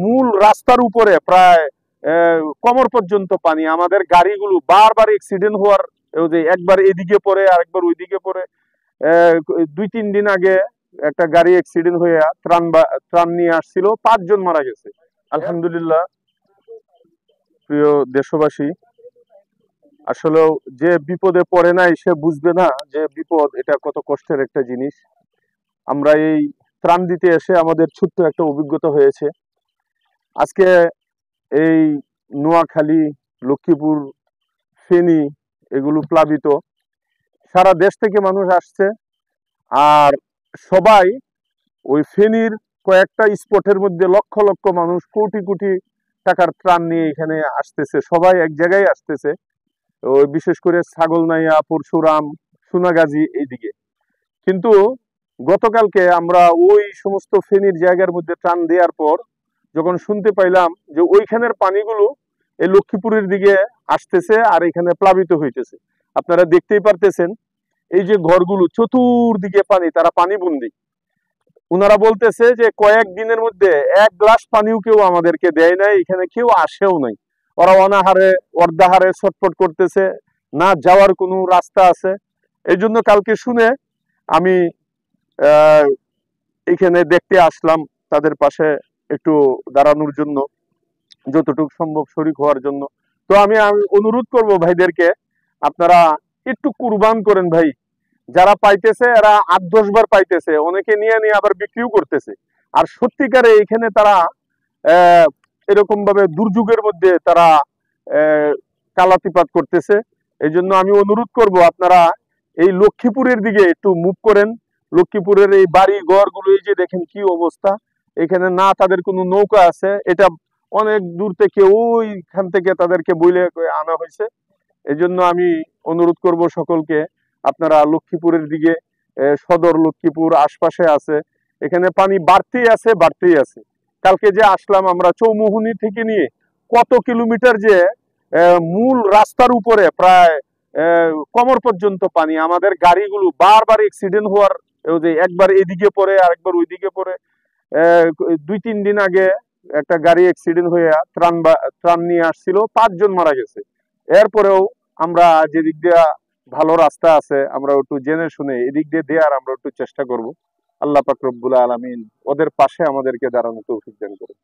মূল রাস্তার উপরে প্রায় কোমর পর্যন্ত পানি। আমাদের গাড়িগুলো বারবার অ্যাক্সিডেন্ট হওয়ার, যে একবার এদিকে পড়ে আরেকবার ওইদিকে পড়ে। 2-3 দিন আগে একটা গাড়ি অ্যাক্সিডেন্ট হয়ে ত্রাণ নিয়ে আসছিল, 5 জন মারা গেছে। আলহামদুলিল্লাহ। প্রিয় দেশবাসী, আসলে যে বিপদে পড়ে নাই সে বুঝবে না যে বিপদ এটা কত কষ্টের একটা জিনিস। আমরা এই ত্রাণ দিতে এসে আমাদের ছোট্ট একটা অভিজ্ঞতা হয়েছে। আজকে এই নোয়াখালী, লক্ষ্মীপুর, ফেনী এগুলো প্লাবিত। সারা দেশ থেকে মানুষ আসছে, আর সবাই ওই ফেনীর কয়েকটা স্পটের মধ্যে লক্ষ লক্ষ মানুষ, কোটি কোটি টাকার ত্রাণ নিয়ে এখানে আসতেছে। সবাই এক জায়গায় আসতেছে, ওই বিশেষ করে ছাগলনাইয়া, পরশুরাম, সোনাগাজী এইদিকে। কিন্তু গতকালকে আমরা ওই সমস্ত ফেনীর জায়গার মধ্যে ত্রাণ দেওয়ার পর যখন শুনতে পাইলাম যে ওইখানের পানিগুলো এই লক্ষ্মীপুরের দিকে আসতেছে আর এখানে প্লাবিত হইতেছে। আপনারা দেখতেই পারতেছেন, এই যে ঘরগুলো চতুর্দিকে পানি, তারা পানি বন্দি। ওনারা বলতেছে যে কয়েক দিনের মধ্যে 1 গ্লাস পানিও কেউ আমাদেরকে দেয় নাই, এখানে কেউ আসেও নাই। ওরা অনাহারে অর্ধাহারে ছটফট করতেছে, না যাওয়ার কোনো রাস্তা আছে। এই জন্য কালকে শুনে আমি এখানে দেখতে আসলাম, তাদের পাশে একটু দাঁড়ানোর জন্য, যতটুকু সম্ভব শরীক হওয়ার জন্য। তো আমি অনুরোধ করব ভাইদেরকে, আপনারা একটু কুরবান করেন ভাই। যারা পাইতেছে এরা 8-10 বার পাইতেছে, অনেকে নিয়ে নিয়ে আবার বিক্রিও করতেছে। আর সত্যিকারে এখানে তারা এরকম ভাবে দুর্যোগের মধ্যে তারা কালাতিপাত করতেছে। এই জন্য আমি অনুরোধ করব আপনারা এই লক্ষ্মীপুরের দিকে একটু মুভ করেন। লক্ষ্মীপুরের এই বাড়ি ঘরগুলো, এই যে দেখেন কি অবস্থা, এখানে না তাদের কোনো নৌকা আছে, এটা অনেক দূর থেকে ওইখান থেকে তাদেরকে বইলে আনা হয়েছে। এই জন্য আমি অনুরোধ করব সকলকে, আপনারা লক্ষ্মীপুরের দিকে, সদর লক্ষ্মীপুর আশপাশে আছে, এখানে পানি বাড়তেই আছে বাড়তেই আছে। কালকে যে আসলাম আমরা চৌমুহনী থেকে নিয়ে কত কিলোমিটার, যে মূল রাস্তার উপরে প্রায় কোমর পর্যন্ত পানি। আমাদের গাড়িগুলো বারবার অ্যাক্সিডেন্ট হওয়ার, যে একবার এদিকে পড়ে আরেকবার ওইদিকে পড়ে। 2-3 দিন আগে একটা গাড়ি অ্যাক্সিডেন্ট হয়ে ত্রাণ নিয়ে আসছিল, 5 জন মারা গেছে। এরপরেও আমরা যেদিক দিয়ে ভালো রাস্তা আছে আমরা একটু জেনে শুনে এদিক দিয়ে দেওয়ার আমরা একটু চেষ্টা করব। আল্লাহ পাক রব্বুল আলামিন ওদের পাশে আমাদেরকে দাঁড়ানো তৌফিক দান করুন।